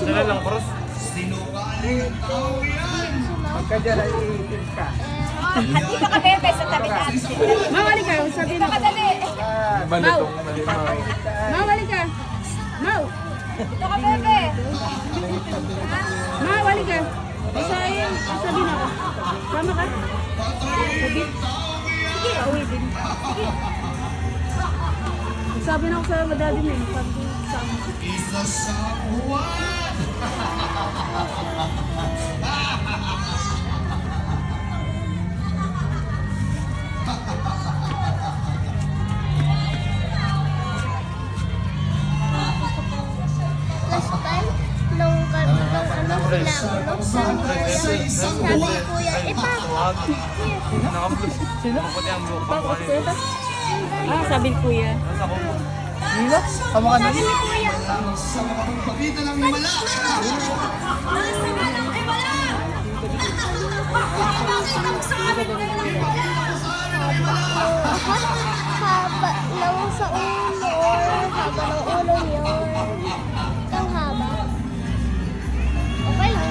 Dala lang, cross. Pagka dyan ay iitin ka. Dito ka, Bebe, sa tabi natin. Mawali ka, sabi Dito na. ka, dali. Malutong, malinaw. Mawali ka. Maw. Dito ka, Bebe. Mawali ka. Isayin, sabi na ko. Sama ka? Sabi. Sige, uwi din. Sige. Sabi na ako sa madali mo eh. Sabi ko sama. Last time, nung ano sabi ni Kuya, Naka-blue. Maputi ang blue. Ah, sabi ni Kuya. Nasa ko. sabi ni Kuya, haba lang sa ulo or haba ng ulo niyo. Ang haba. Okay lang.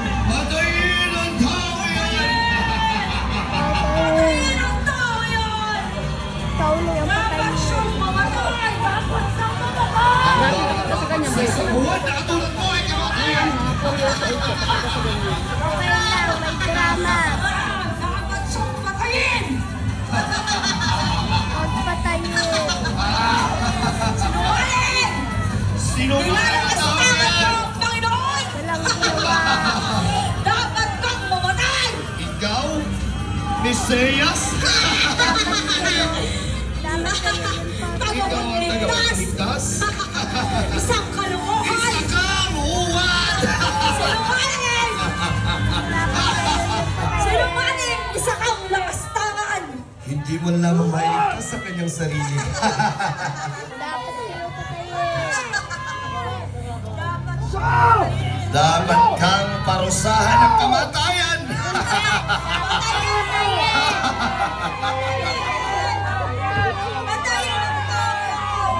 Tao na yung patay niyo. Grabe ka sa kanya, boy. Okay lang, may drama. Huwag patayin. Walang ginawa. Ikaw? Niseyas? Dapat kayo yun pa. Ikaw ang tagapagligtas? Isang kalokohan! Isa kang uwan! Sinungaling! Isa kang lapastangan! Hindi mo lamang mailigtas sa kanyang sarili. Dapat kayo patayin. Dapat kang parusahan ng kamatayan!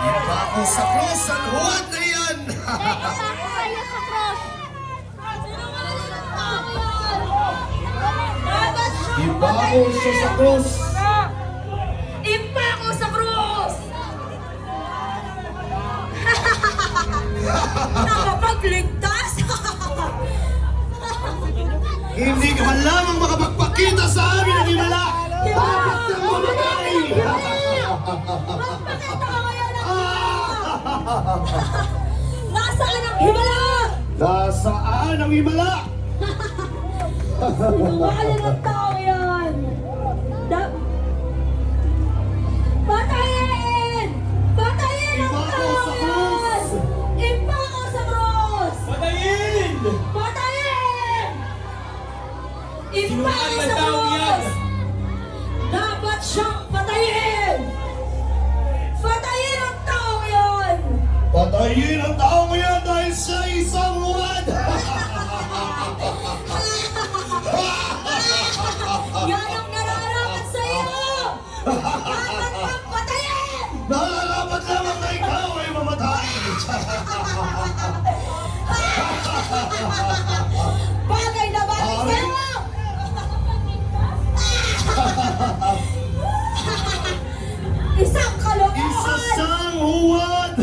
Iba ako sa krus ang huwad na yan! Ipako kayo sa cross. Iba ako siya sa krus! Impa ko sa krus! Nakapagligtas! Hindi ka man lamang makapagpakita sa amin ng himala! Bakit kang mamatay? Magpakita ka ngayon ng Nasaan ang himala? Nasaan ang himala? Sinungaling ang tao yan! Patayin! Patayin ang Iba ko tao sa yan! krus! Impa ko sa krus! Patayin! Patayin! Impa ko Sinungaling sa ang tao yan! krus! Dapat siyang patayin! Patayin ang tao yan! Patayin ang tao mo yan dahil sa isang huwad! Yan ang nararapat sa iyo! Dapat kang patayin! Nalalapat lamang na ikaw ay mamatay! Bagay na bagay sa iyo! Isang Isa kalokohan! sang huwad!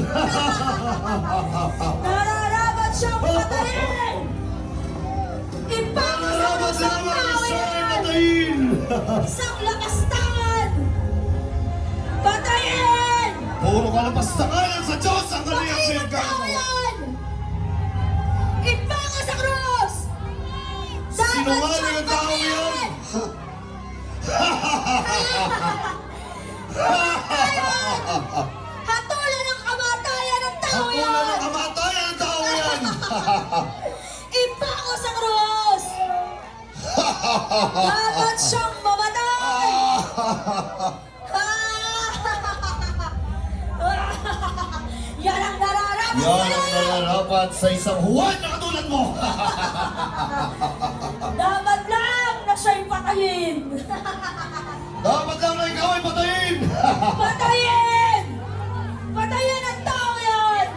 Nararapat siyang patayin! Ipako sa Nalalapat krus ang lamang tao isa ay yan! patayin! Isang lakastangan! Patayin! Puro kalapastangan sa Diyos ang kaniyang Patayin ang tao pinagkakawa! yan! Ipako sa krus! Dapat Sinungaling siyang ang tao patayin! yan! Hatulan ang kamatayan ng tao Hakulan yan! ng kamatayan ang tao yan! Ipako sa krus! Dapat siyang mamatay! Yan ang nararapat Yan ang sa'yo! nararapat sa isang huwad na katulad mo! Dapat lang na siya'y patayin! Dapat lang na ikaw ay patayin! Patayin! Patayin ang tao yan!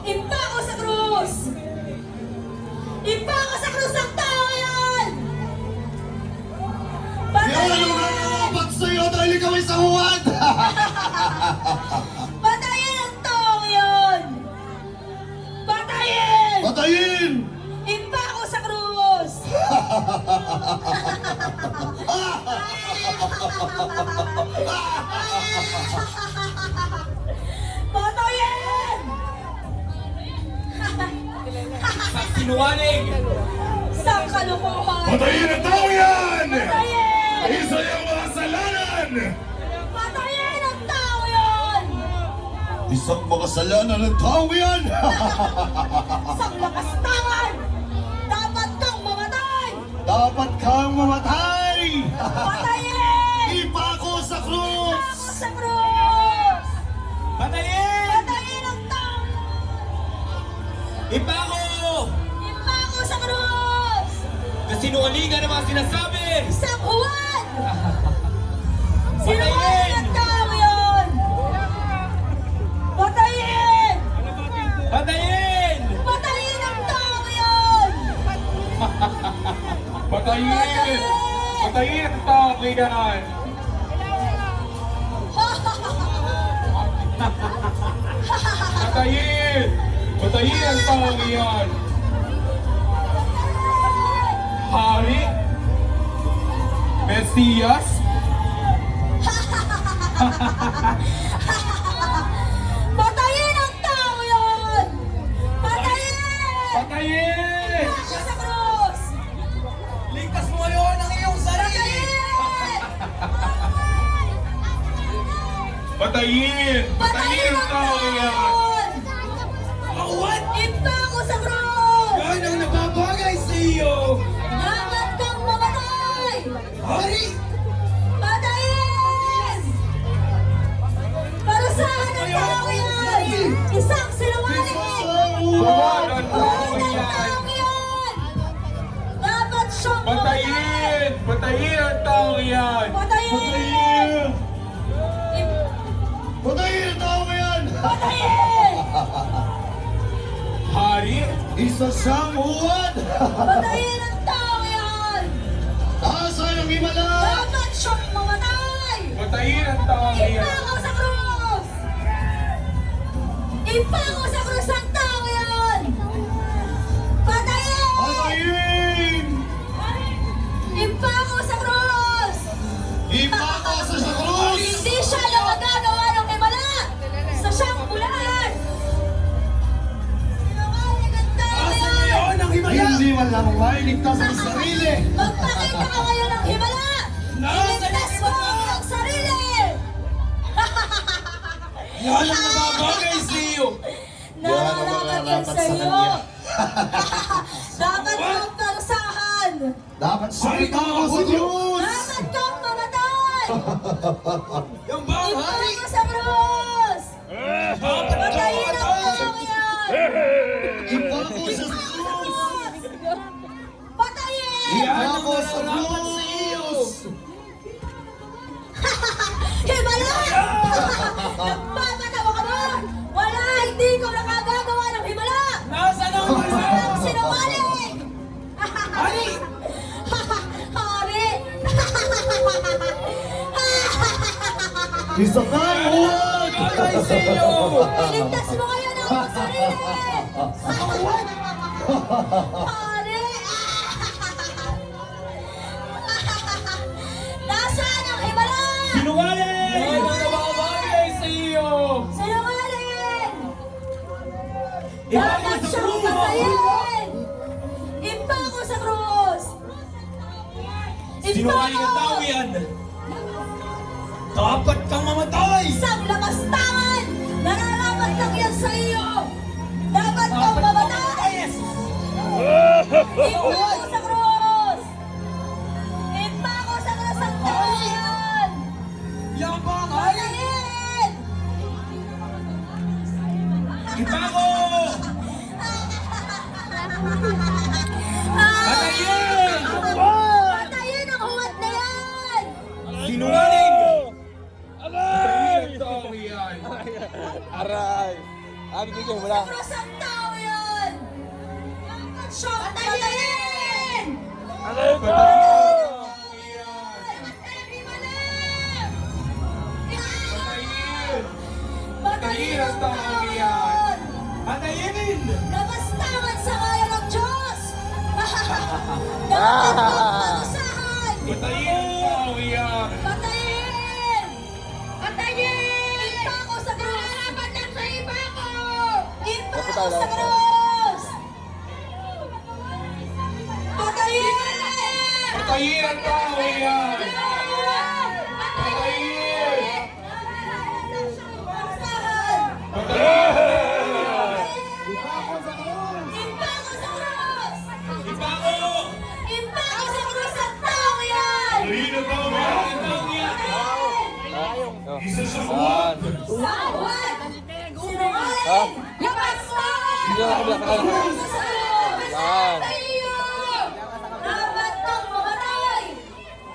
Ipako sa krus! dahil ikaw ay sanguwad! Patayin ang taong yun! Patayin! Patayin! Impako sa krus! Patayin! Sinungaling! Sa kalukuhan! Patayin ang tao yan! Patayin! Isa yung mga kasalanan! Patayin ang tao yun! Isang makasalanan ng tao yan! Isang lakastangan! Dapat kang mamatay! Dapat kang mamatay! Patayin! Ipako sa krus! Impako sa krus! Patayin! Patayin ang tao! Ipako! Impako sa krus! Kasinungalingan ang mga sinasabi! Isang huwan! Sinungaling ang tao yun! Patayin! Patayin! Patayin ang tao yun! Patayin! Patayin ang tao yan! Patayin! Patayin ang tao yan! Hari? Mesiyas? Patayin ang tao yun! Patayin! Patayin! Impako sa krus! Ligtas mo ngayon ang iyong sarili! Patayin! Patayin! Patayin ang tao yan! What? Impako sa krus! Yan ang nababagay sa iyo! Dapat kang mamatay! Hari! Patayin! Parusahan ang tao yan! Isang sinungaling! Tawagan mo Huwag ang yan! tao yan! Dapat siyang Patayin! Patayin ang tao yan! Patayin! Patayin ang tao yan! Patayin! Hari? Isa siyang huwad! Patayin ang tao yan! Asa ng himala! Dapat siyang mamatay! Patayin ang tao yan! Impako sa krus! Impako sa krus ang tao yan! Patayin! Patayin! Impako sa krus! Ipako sa krus! Hindi siya lang magagawa ng himala! Sa siyang bulan! Sinungaling ang tao yan! Hindi man lang mailigtas ang sarili! Magpakita ka ngayon ng himala! Iligtas mo ang sarili! Yan ang nababagay sa iyo! Nararapat yan sa iyo! Dapat kang parusahan! Dapat siyang ipako sa krus! Dapat kang mamatay! Yung bang hari! Impako sa krus! Patayin ang tao yan! Ipako sa krus! Patayin! Yan ang Ipako sa nararapat sa iyo! krus! Himala! Nagpapatawa ka ba? Wala! Hindi ko nakagagawa ng himala! Nasaan ang wala? Ang sinungaling! Hari! Hari! Isa kang huwad! Bagay sa iyo! Iligtas mo ngayon ang sarili! Hari! Nasaan ang himala? Sinungaling! Yan ang nababagay sa iyo! Sinungaling! Ipako Dapat sa siyang krus! patayin! Impako sa krus! Sinungaling ang tao yan! Dapat kang mamatay! Isang lakastangan! Nararapat lang yan sa iyo! Dapat kang mamatay! Impako sa krus! Impako sa krus ang tao yan! Yan bang hari! Patayin! Ipako! Patayin! Patayin ang huwad na yan! Sinungaling! Patayin ang tao yan! Aray! Abi ko wala. Krus ang tao yan! Dapat siyang patayin! Patayin ang tao yan! Dapat kayong himala! Patayin ang taong iyan. Patayin! Namastangan sa kaya ng Diyos! Dapat magparusahan! Patayin ang taong iyan. Patayin! Patayin! Impa ko sa krus! Nararapat lang sa iba ko! Impa ko sa krus! Patayin! Patayin ang taong iyan. Patayin! Patayin! Impa ko sa krus! Ipako! Impa ko sa krus ang tao yan! Patayin ang taong iyan. Yan. Sawat! Sinungaling! Ha? Lakas mo! Hindi ako nakakala. Yan. Dapat kang mamatay!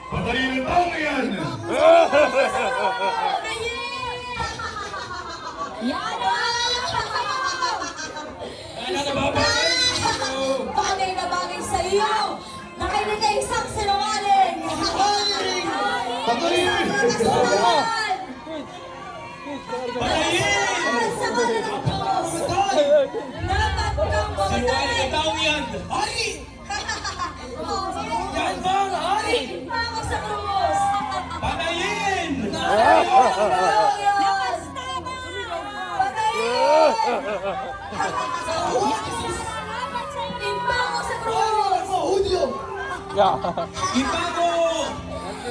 Patayin ang taong iyan. Yan! Ano na babagay sa'yo? Bagay na bagay sa iyo! Nakinig ka isang sinungaling! Patayin! Dapat kang mamatay! Ang taong iyan. Ay! Yan bang ay? Impa ko sa krus! Patayin! Lakas Patayin! Impa ko sa krus! Yeah. Ipako!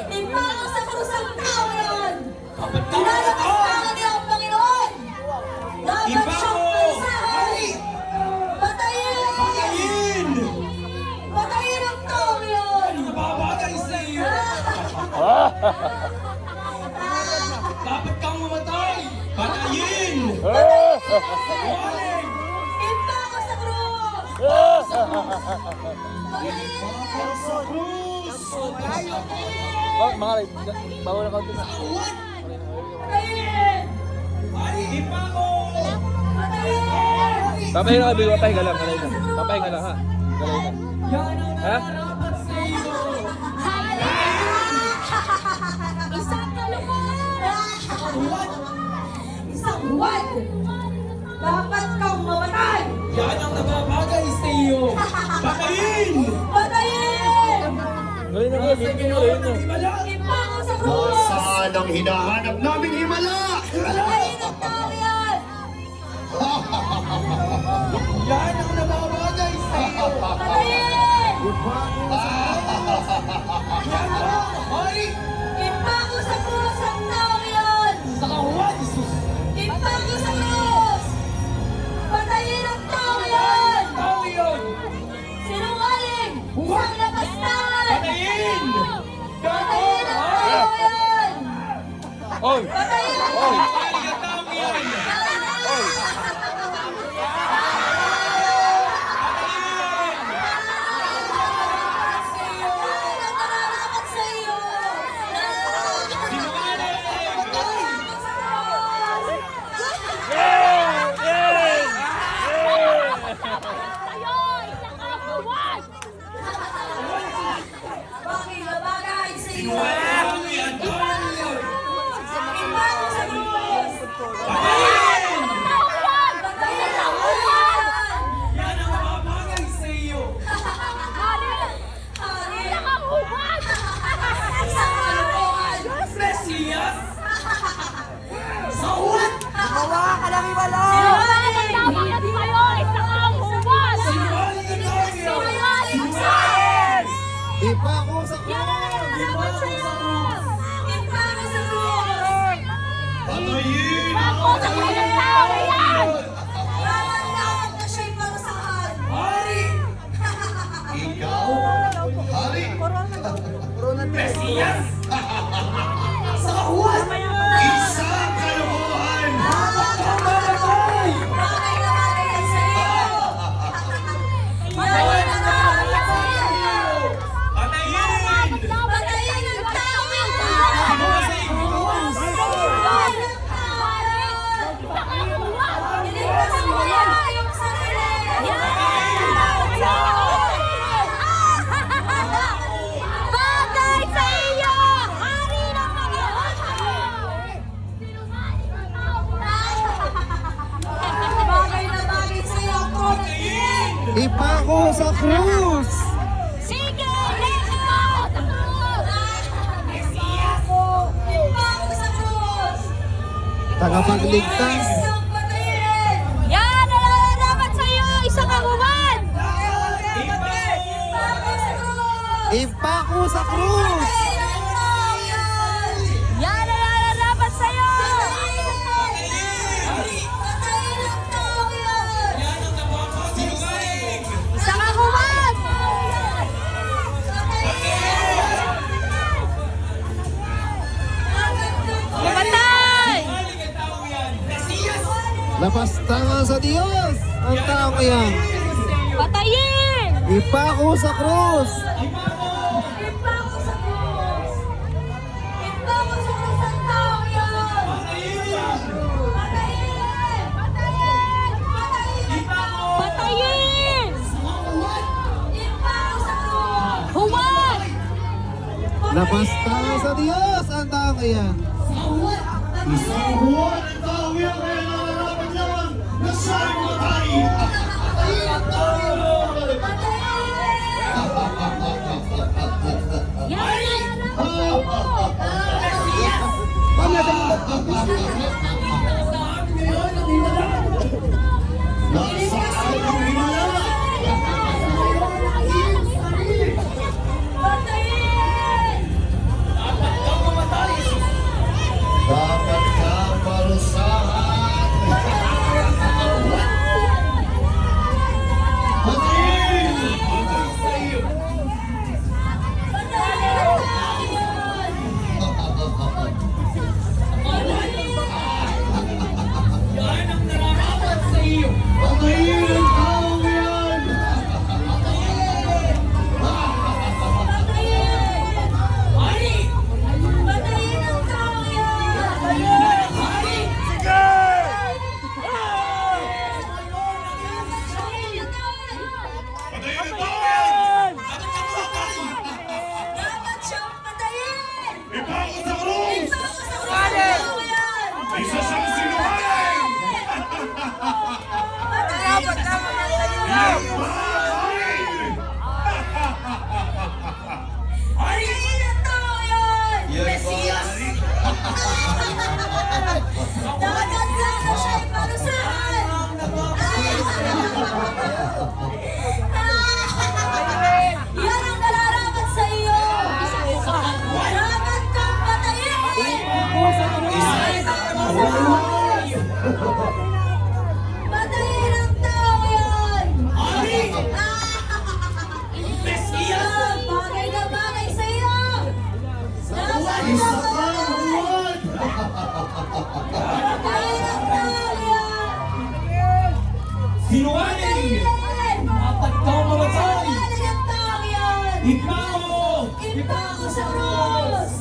Impa ko sa krus ang tao yan! Pinalapastangan niya ang Panginoon! Dapat Impa siyang ko! parusahan! Patayin! Patayin! Patayin ang tao yan! Babagay sa iyo. Dapat kang mamatay. Patayin! Waling! Impa ko sa krus! Patayin! Mga bawal na kaunti na. Patayin! Ay! Ipako! Patayin! Papahinga ka, Bill. Papahinga lang. Galay lang. Papahinga lang, ha? Galay lang. Yan ang Ha? nararapat sa iyo. Isang Isang buwan! Dapat kang mamatay! Yan ang nababagay sa iyo. Patayin! Patayin! Galay na, Bill. Galay na. Wala! Impa ko sa krus! Nasaan ang hinahanap naming himala? Patayin ang tao yan! Yan ang nababagay sa iyo. Patayin! Yan ba? Ay! Impa ko sa krus ang tao yan! Sa kawan, Jesus! Impa ko sa krus! Patayin ang tao yan! Tao yun! Sinungaling! Isang lapastan! Patayin! Patayin ang tao yan! Oy! Patayin ang Oy! Patayin ang tao yan! nararapat sa iyo! Bagay na bagay sa iyo! Impa ko sa krus! Ipako sa krus! Sige! Let's go! Ipako sa krus! Tagapagligtas! Patayin! Yan! Nalalaman sa'yo! Isang kaguman! Ipako sa krus! Ipako sa krus! Yan! Nalalaman sa'yo! Patayin ang tao yan! Isang kaguman! Patay! Lapas tangan sa Diyos! Ang taong iyan! Patayin! Ipako sa krus! Ipako sa krus! Ipako sa krus ang tao yan! Patayin! Patayin! Patayin! Ipako sa krus! Huwag! Lapas tangan sa Diyos! Ang taong iyan! Isang buwan ang tao yan kaya nararapat naman na siya'y matay! Patayin ang tao yan! Nasaan ang himala? Dapat ka parusahan! Patayin! Patayin ang taong yan! Patayin ang tao yan! Dapat siyang patayin! Ipako sa krus! Ipako sa krus ang tao yan! Isa siyang sinungaling! Patayin siya sa Patayin ang tao yan! Mesiyas! Dapat lang siya iparusahan! Yan ang nararapat sa iyo! Dapat kang patayin! Patayin ang tao yan! Bagay na bagay sa iyo! Dapat Isa kang ka ang buwan! patayin ang tao yan! Sinungaling! Dapat kang mamatay! Patayin ang tao yan! Ipako! Ipako sa krus!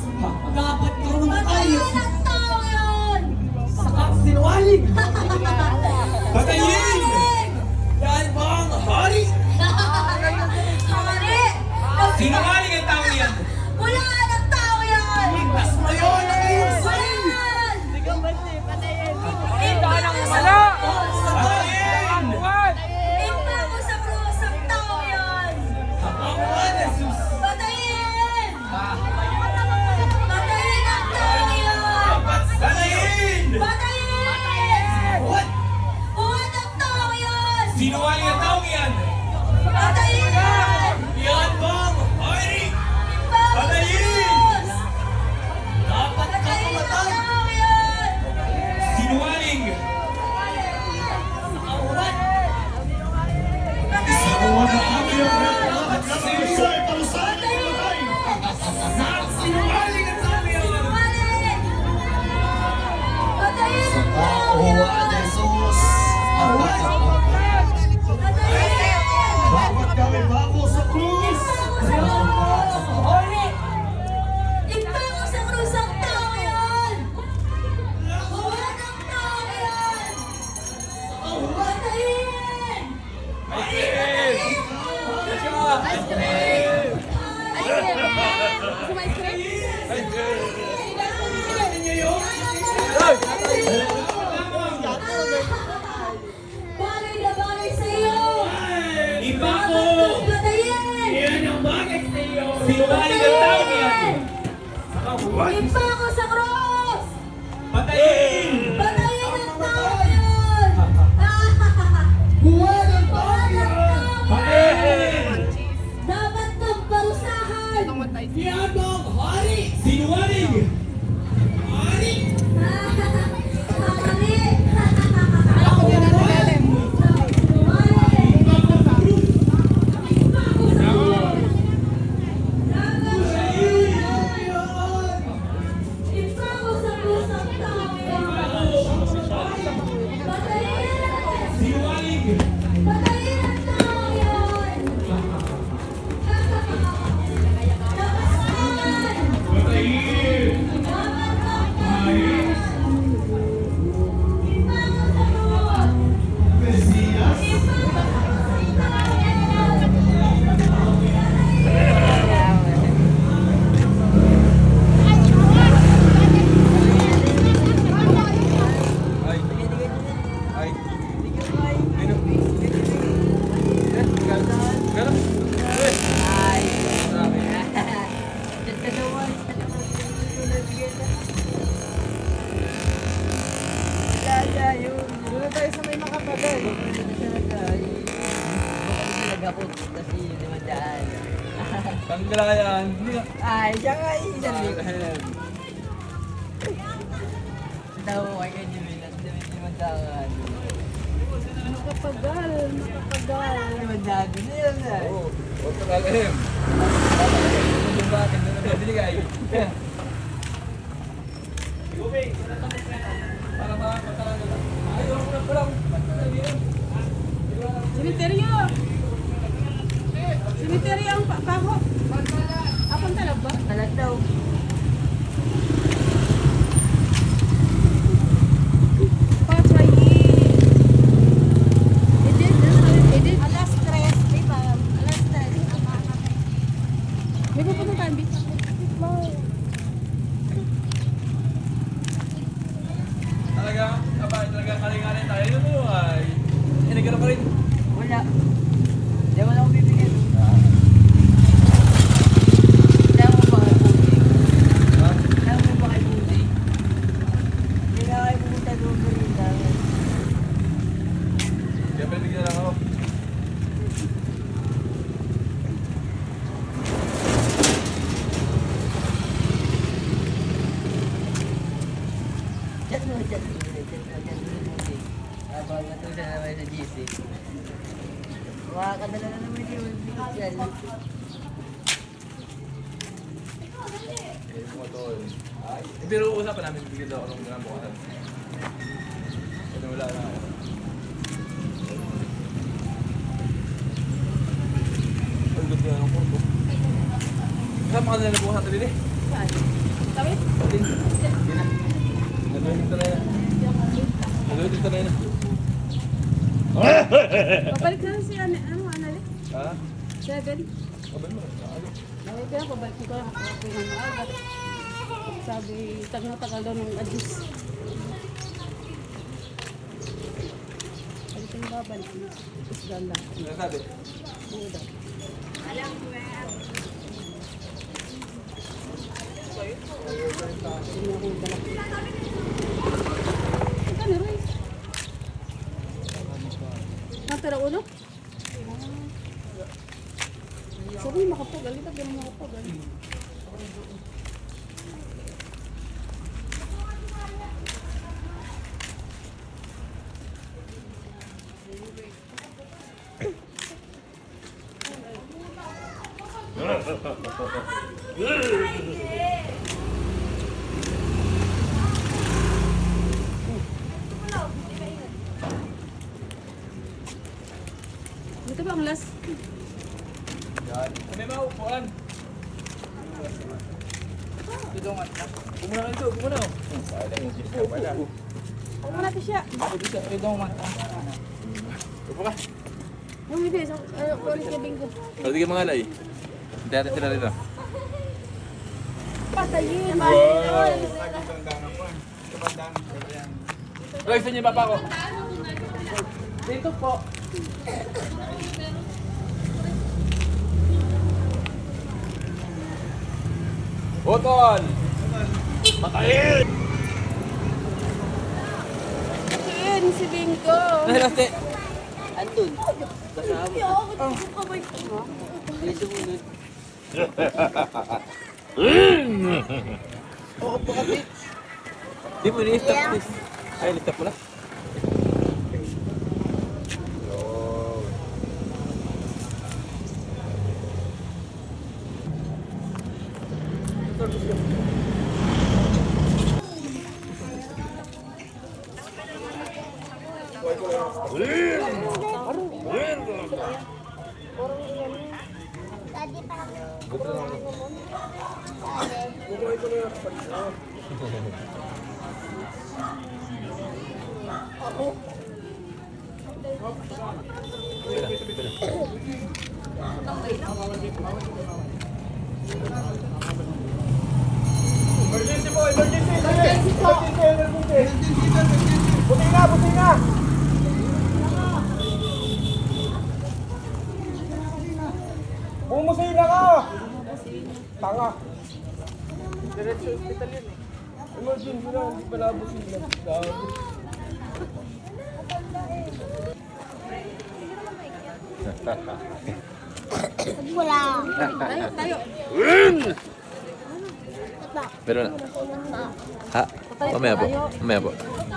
Dapat kang mamatay! Patayin ang tao yan! Sinungaling! Patayin! Yan ba ang hari? Hari! Sinungaling ang tao yan! Hulaan ang tao yan! Mas mayon ang iyong Hulaan! Patayin! Ipako sa krus ang tao yan! Patayin! Patayin ang tao yan! Patayin! Patayin! What? Huwag ang tao yan! Sinungaling ang tao yan! Patayin! Yan bang hari? tayo sa may makapagal. Nagakot kasi limandaan. Panglayan. Ay, siya nga isang daw mo kay Jimmy at limandaan. Makapagal. Limandaan din yun na. Oo. Huwag ka kalahim. Yung bakit na nabibigay. Para makakatalan na lang. Ayaw ko lang. Simeteryo. Simeteryo ang pako. Apang talab ba? Talag daw. Patray. Edit. Alas 3, di ba? Alas 3. May pupunta tayo, Bi. Talaga, talaga kalinganin tayo. Yun mo ay. Nagkaroon ka rin. Wala. Di mo na ako bibigyan. Kaya mo ba kay Puti? Kaya mo ba kay Puti? Hindi na kayo pumunta doon ko rin lang. Kaya pinibigyan lang ako. Chat mo. Puti. Habang natusa naman sa GC. Makakadala na naman yung official. Pero usapan namin bigyan daw ako ng mga bukasan. Kasi wala na ako. Ang gusto na ng kurso. Kasama ka na ng bukasan din eh. Saan? Tawid? Din. Hindi na. Nagawin ito na yun. Nagawin ito na yun. Pabalik na si Anali. Ha? 7. Abay mo. Ano? Ay, kaya pabalik ko lang. Ako yung maagat. Sabi, tagal daw ng adjus. Sabi ko yung babalik. Isdan lang. Ano sabi? Oo daw. Hindi ako yung galak. Ito ni Roy. Tara ulo? Sabi makapagal. Ito ganun makapagal. Dito ba ang last? Yan. May maupuan. Tudungan na. Kumuna ka ito. Kumuna ko. Sayang yung siya pala. Huwag mo natin siya. Ako dito. Tudungan. Upo ka. Yung bibig. Kulit ka bingo. Pwede ka mga alay. Hindi natin sila rito. Patayin. Roy, saan yung papa ko? Dito po. Utol! Patayin! Patayin si Bingo. Nahiraste. Andun. Kasama. Hindi sumunod. Oo, pakati. Di mo ni-stop this. Ay, stop mo na. Emergency po! Emergency! Emergency po! Buti na! Buti na! Bumusina ka! Tanga! Diretso hospital yun eh. Emergency na, hindi pala busina. Wala. Tayo. Pero na. Ha? Mamaya po. Mamaya po.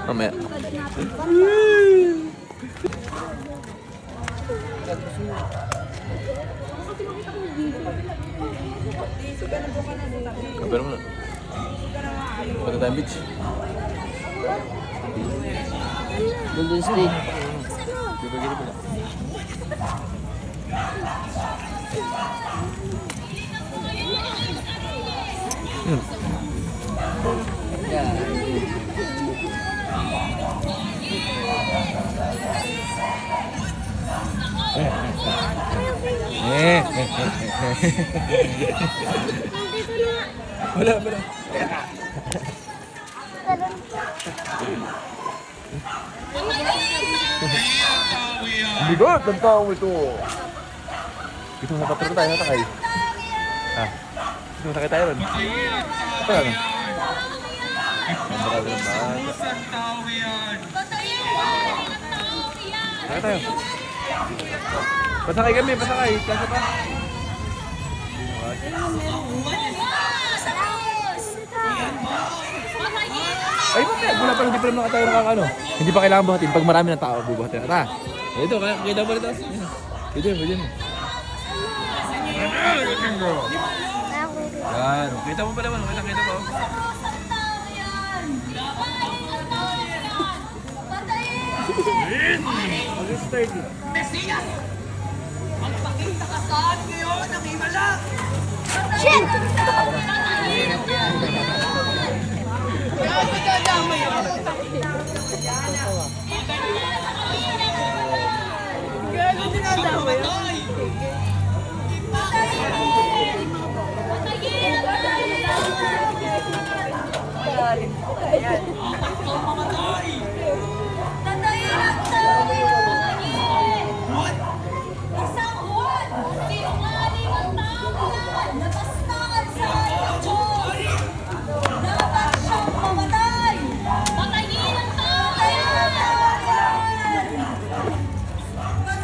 Mamaya. Pero mo na. Punta tayong beach. Golden State. Di ba gini pala? Wala, wala. Bigot! Ang tao ito! Dito sa patron tayo, natakay. Ha? Dito sakay tayo ron. Ito ano? Ang bakal ng bata. Isang tao yan. Sakay tayo. Pasakay kami, pasakay. Kasa pa. Ay, wala pa, hindi pa naman tayo nakakano. Hindi pa kailangan buhatin. Pag marami ng tao, bubuhatin na. Ito, kita mo rito. Pwede mo. Yan. Kita mo pa naman. Kita mo.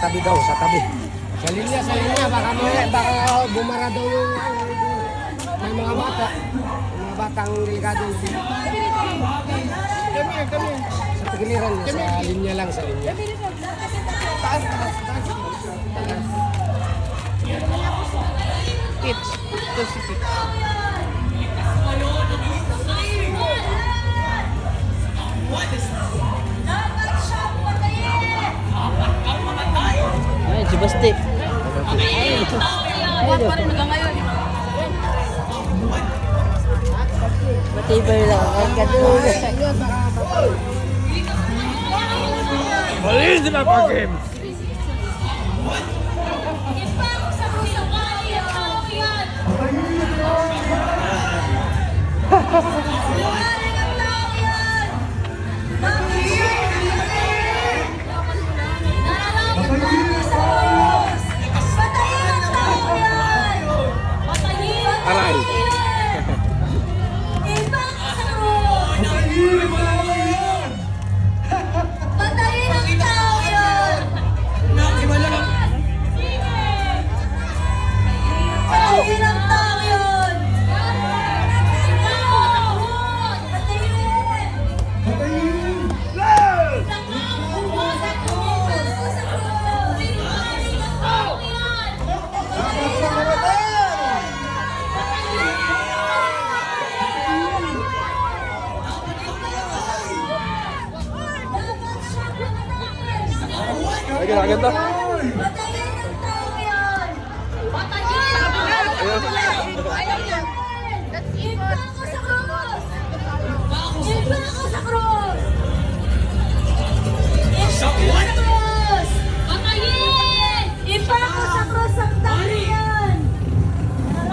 Tabi daw, sa tabi. Sa linya, baka bumara daw yung may mga bata. Mga batang delikado. Kami. Sa pagiliran niya, sa linya lang, sa linya. Taas. Pitch. Ito si Pitch. Ay, si Basti. Buwan pa rin hanggang ngayon. Matibay lang. Ang kadulog. Mali sila pag-games! Aray! Patayin ang tao yun! Patayin ang tao yun! Ay, ganda. Patayin ang tao yun! Ayaw niya. That's Iba ako sa krus! Iba ako sa krus! Iba ako sa krus! Patayin! Iba ako sa krus ang tao yan!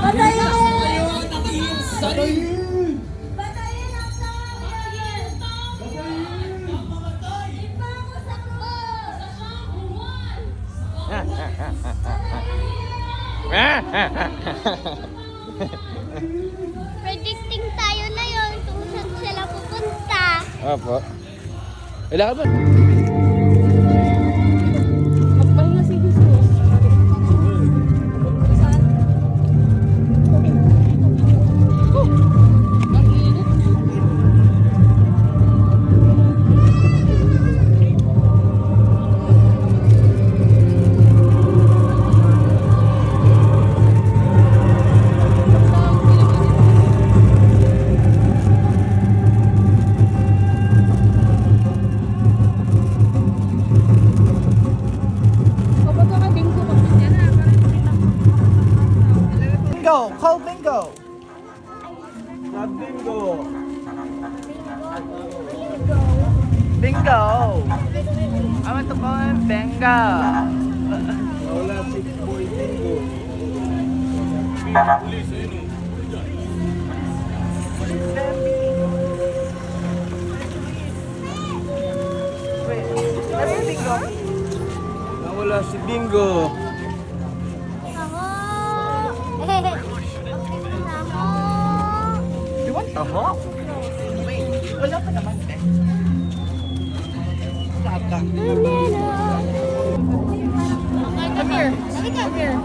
Patayin! Patayin ang tao yan! Iba ako sa krus! Predicting tayo na yon kung saan sila pupunta. Opo. Kailangan ba? Magpahinga si Jesus. Bingo! I want to go in bingo! Wala si Boy Bingo. Pulis, ayun o. Nawala si Bingo. You want taho? Wait, wala pa naman eh. Wala ka. Come here. Come here.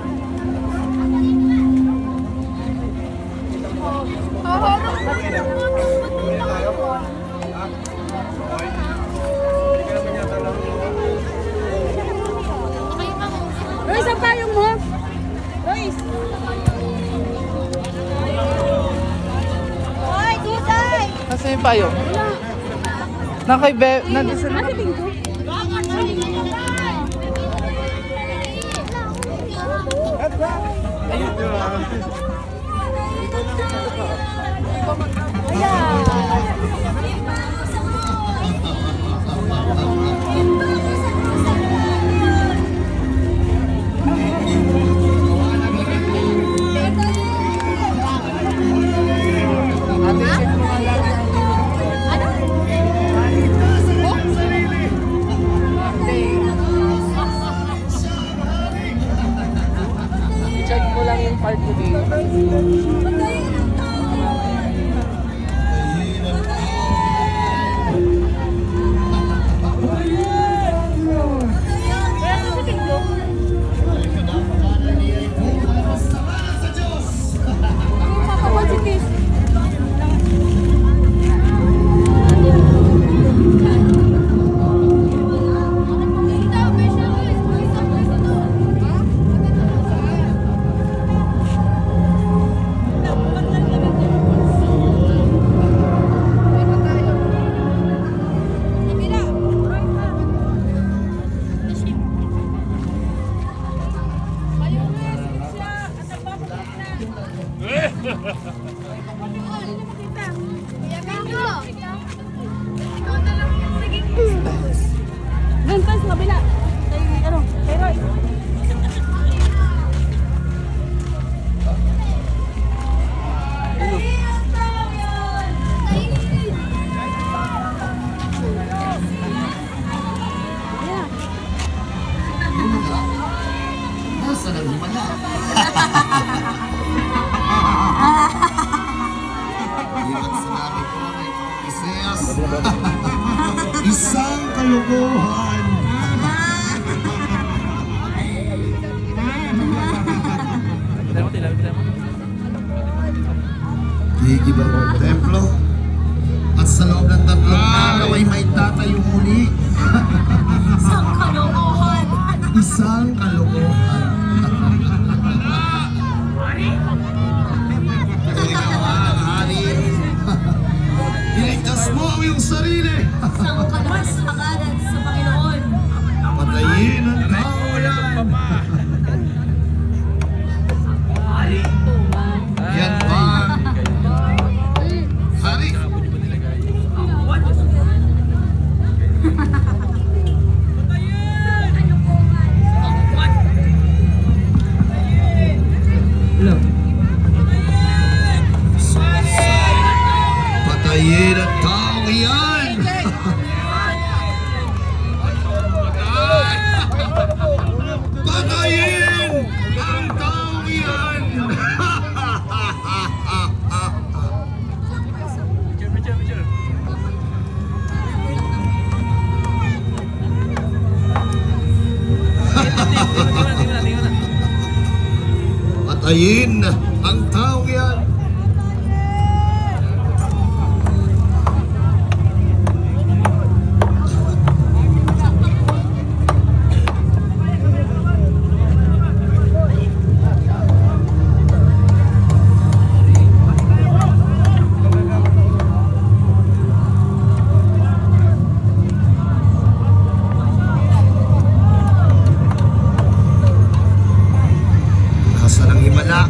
Royce, ang payong mo. Royce. Hoy, Tuday! Nasaan yung payo? Nakay Be... Nandun sa... Nasa Bingo. Check mo lang yung part today. Doon tayo sa kabila. Kay Royce. Nasa nang himala. Iwan sinabi ko ni Iseas. Isang kalokohan. Gigibang ang templo. At sa loob ng 3 araw ay may tatayong muli. Isang kalokohan. Isang kalokohan. Hari. Iligtas mo ang iyong sarili. Isang kalasanganan sa Panginoon. Patayin ang kawalan. Yan ba? Hari. Patayin ang taong iyan! Patayin ang taong iyan! Patayin ang taong iyan! Nasa ng himala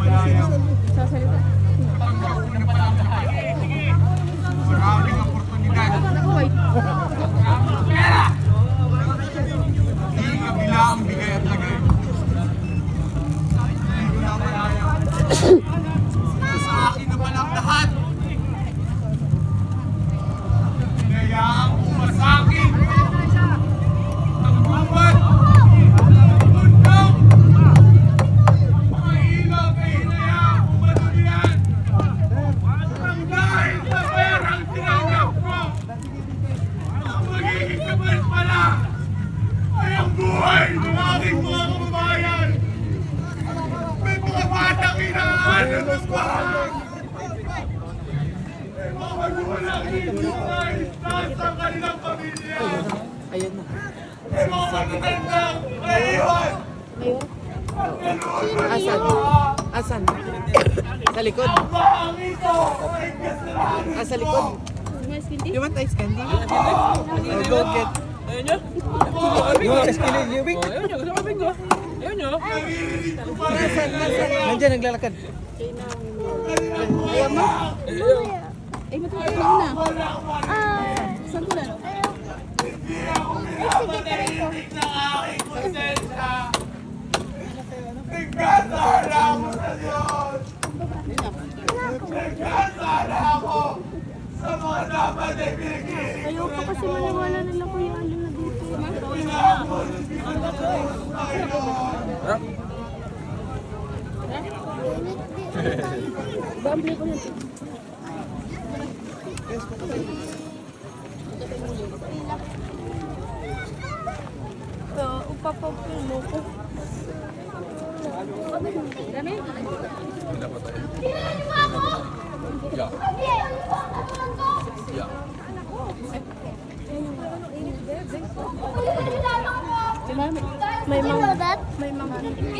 Sasalita. Maraming oportunidad. Wait. Hindi kabila ang bigay at lagay. Hindi ko na malaya. Sa akin na palang lahat. Hinayaan ko masakin. Ang buwan. Bundok. Mga ilaw kay hinayaan ko madulian. Ang dahil sa perang tinanggap ko. Ang magiging kabal pala ay ang buhay ng aking mga kababayan. May mga batang inaanan ng bahay. May mga magulang inuway nasa kanilang pamilya. May mga matatandang naiwan. Asan? Asan? Sa likod? Ang bahang ito ay kasalanan. Ah, sa likod. Mas hindi. You want ice candy? Go get. You want ice candy, Yubik? Nasaan? Nandiyan, naglalakad. Ayaw mo? Ay, matutulog na. Saan ko na? Nagkasala ako sa Diyos. Nagkasala ako sa mga dapat ay pinagiging. Ayaw pa kasi maniwala nila Kuya Alin na dito. Bambi ko na. Upapapil mo ko. Dami? May mga May mga.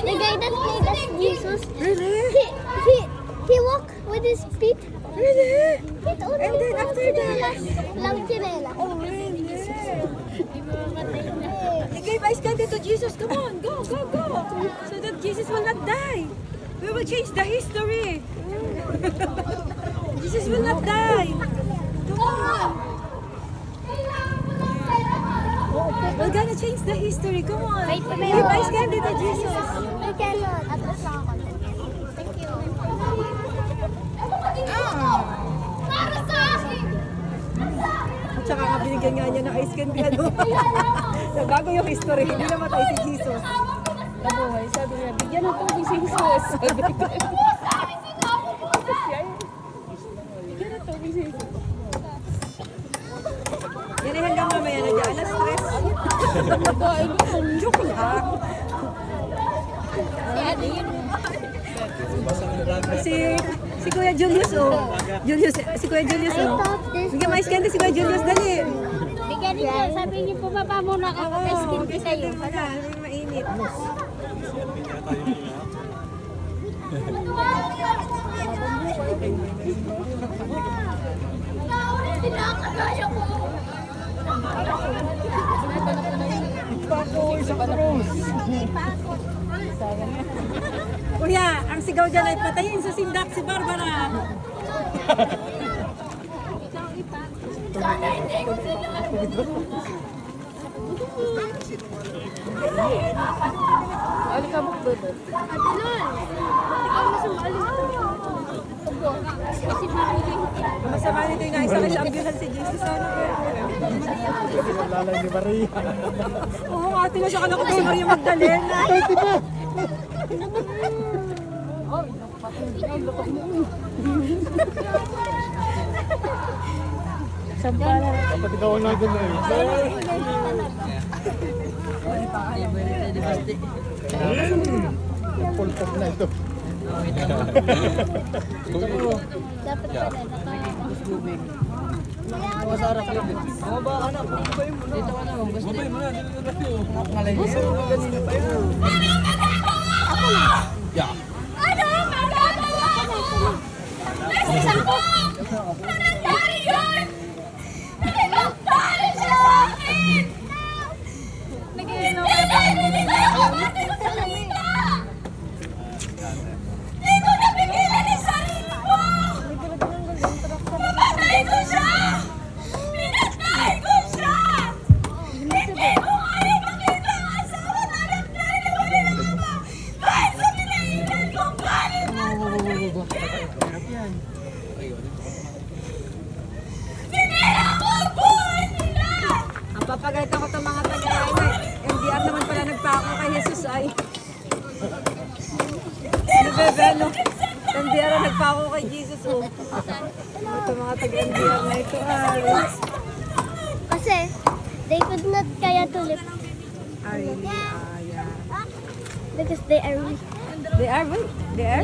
the guy that made us Jesus. Really? He walked with his feet. Really? Feet only. And then after that? Lang chinela. Oh, really? They gave ice candy to Jesus. Come on, go, go, go. So that Jesus will not die. We will change the history. Jesus will not die. Come on. We're gonna change the history. Come on. Wait, wait, Give ice candy to Jesus. We cannot. Atras lang ako. Thank you. Para sa akin! At saka nga binigyan nga niya ng ice candy. Ano? Nagbago yung history. Hindi namatay si Jesus. Nabuhay. Sabi niya, bigyan ng tubig si Jesus. Sabi ko. Bigyan ng tubig si Jesus. Yan ay hanggang mamaya na dyan. Alas 3. Joke lang. Si Kuya Julius, oh. Si Kuya Julius, oh. Bigyan mo ice candy si Kuya Julius, dali. Bigyan niyo. Sabi niyo, pumaba muna ako. Testing ko sa'yo. Wala, mainit. Tinakagaya ko. Kuya, ang sigaw dyan ay patayin sa sindak si Barbara. Sana hindi ko sila. Alikabok ba ito? Atilon. Ikaw na sumali. Kasi makiling. Masama nito yung naisakay sa ambulance si Jesus. Ano kaya? Lalay ni Maria. Oo, ate na siya ka na kung Maria Magdalena. Sampala. Dapat ikaw ang nandun na eh. Pulpot na ito. Dapat pala. Masarap yun. Mga ba anak, bubay mo na. Dito ka na, bubay mo na. Nakalay niya. Ganina pa yun. Ako na. Ano? Magagawa ko! Beses ako! Ano nangyari yun? Nagpapari sa akin! Hindi nila ako ating salita! Hindi ko taga-ano. Tandiara nagpako kay Jesus. Oh. Ito mga taga-Tandiara na ito. Kasi, they could not kaya to lift. Really? Yeah. Because they are weak. They are weak. They are?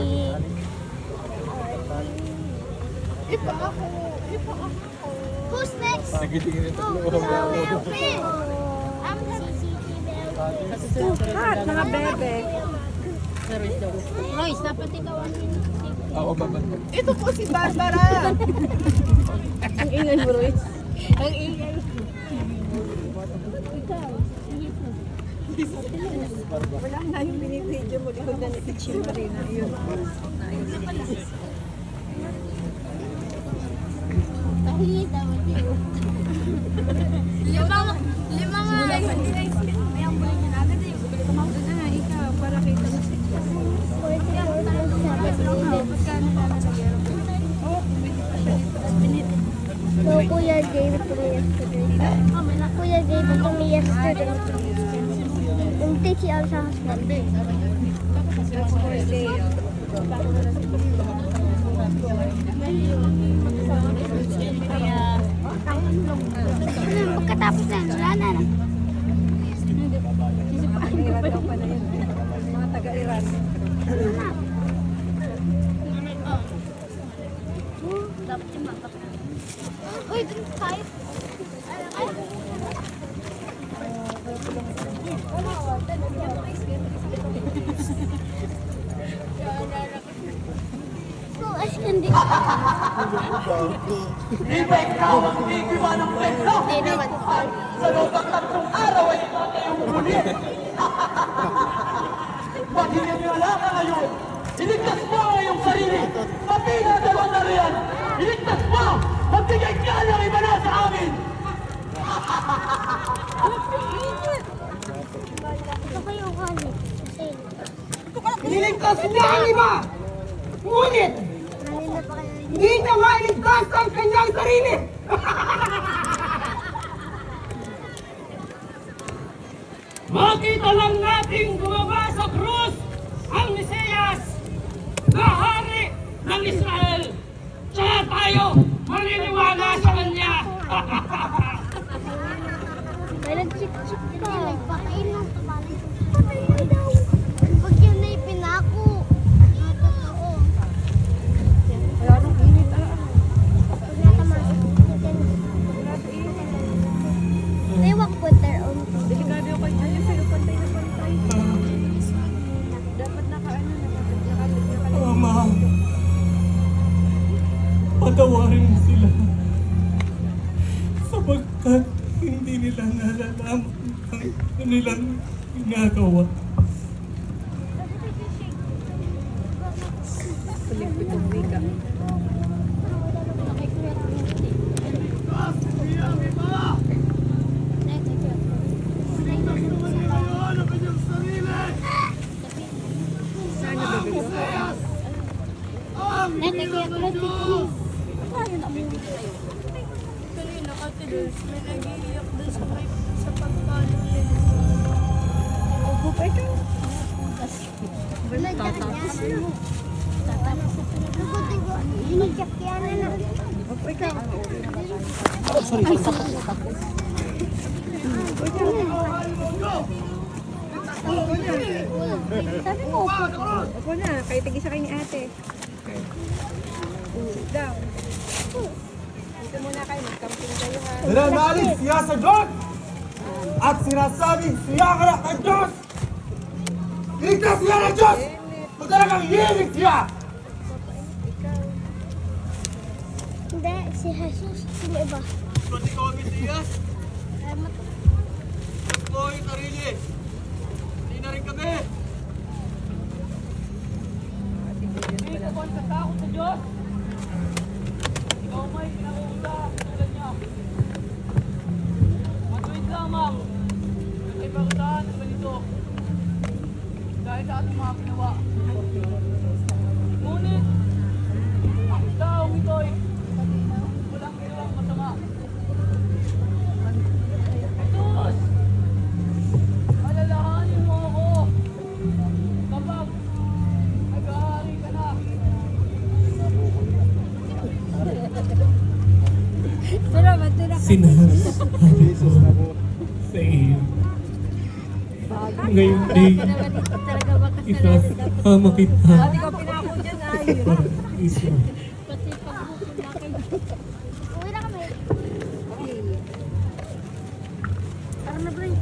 Who's next? Nagitingin ito. I'm Lahat, mga bebe. Royce, dapat ikaw ang Ako babad. Ito po si Barbara. Ang ingay mo, Royce. Ang ingay. Wala nga yung binibidyo mo. Ikaw na ni Pichi Marina. Yun. Limang Ikaw, para kita mo si No, Kuya gave it to me yesterday. Kuya gave it to me yesterday. Yung TCL sa hospital. Pagkatapos na, wala na. Iran daw pala yun. Mga taga-Iran. Uy, drink tayo. So, as hindi. Hindi naman. Maghihimala ka ngayon! Iligtas mo ang iyong sarili! Pati na dalawang na riyan! Iligtas mo! Magbigay ka ng iba na sa amin! Ito kayo kani. Iligtas niya ang iba! Ngunit, Kanina pa kayo. hindi niya mailigtas ang kanyang sarili! Makita lang nating bumaba sa krus ang Mesiyas na hari ng Israel. Kaya tayo maniniwala sa kanya. May nag-chik-chik ka. Nagpakain ng tumalay. Patay daw. Pag yun na ipinako. Totoo. Wala nang init. Pag natamaan. They walk with their own. Delikado yung kanya. Ayun sa'yo, pantay na pantay. Dapat naka-ano na. Ama, patawarin mo sila sapagkat hindi nila nalalaman ang kanilang ginagawa. Kulit itong wika. Sana bebe ko? Kanina kasi may nag-iiyak doon sa pagpalo nila. Upo pa ikaw. Tatapos na. Tatapos na. Magkakyanan na. Upo ikaw. Sabi mo, Upo na. Kayo tigisa kayo ni ate. Sit down. Dito muna kayo. Mag-camping kayo ha. Sinamalig siya sa Diyos at sinasabi siya ka na kay Diyos. Iligtas siya ng Diyos kung talagang hilig siya. hindi, si Jesus, sino iba? Ba't ikaw ang Mesiyas? Salamat. Ito yung sarili. Hindi na rin kami. Hindi ka ba natatakot sa Diyos? Ikaw may pinakuuta tulad niya. Matuwid lamang. Kasi pagkataan ng ganito. Dahil sa ating mga ginawa. Ngunit, ang taong ito'y walang ginawang masama. Jesus! Alalahanin mo ako kapag naghahari ka sinasabi ko sa iyo. Ngayon ay ipasama kita Hindi ko pinako dyan ay. sa paraiso. Uwi na kami. Tara na, Bray.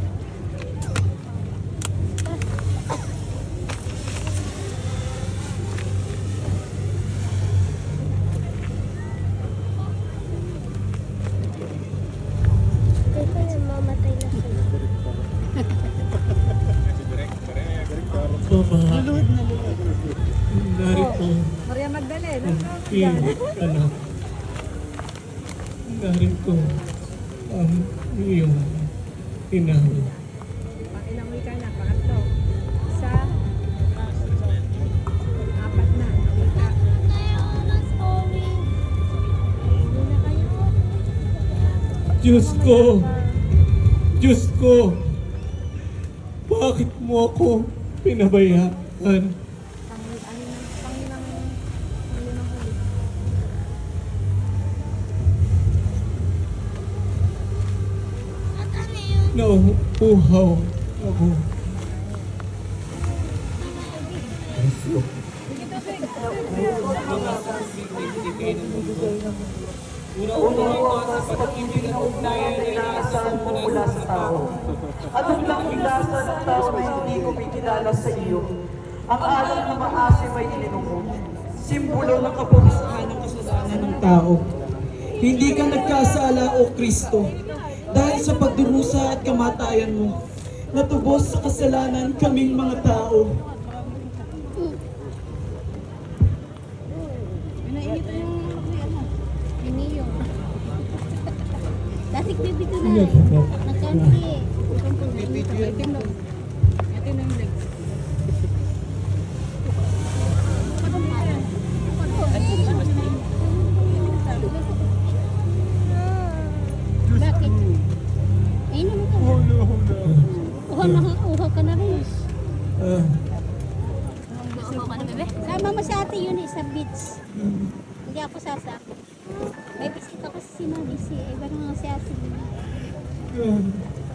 Kaya yung mamatay na sila. Mama, narito Maria Magdalena. ang iyong anak. Narito ang iyong ina. Ilang wika na, pangatlo. Isa. Apat na. Wika. Diyos ko! Diyos ko! Bakit mo ako pinabayaan? Nauuhaw ako. Anong langilasan ng tao na hindi ko pinilala sa iyo? Ang alon na maasim ay ininumo. Simbolo ng kaparusahan ng kasalanan ng tao. Hindi ka nagkasala, O Kristo, dahil sa pagdurusa at kamatayan mo. Natubos sa kasalanan kaming mga tao. Datik baby ko na. Nagkanti. Bakit? Ay, naman ka. Uhaw ka na rin. Sama mo si ate yun sa beach. Hindi ako sasak. May bisita ko si Mami si iba naman si ate.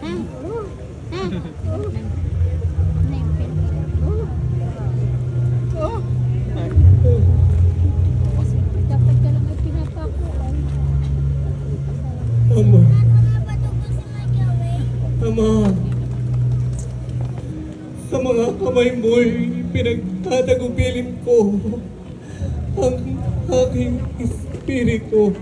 Ha? Ha? Dapat ka lang ay pinapakuan. Ama. Ama. Sa mga kamay mo'y pinagtatagubilin ko ang aking espiritu.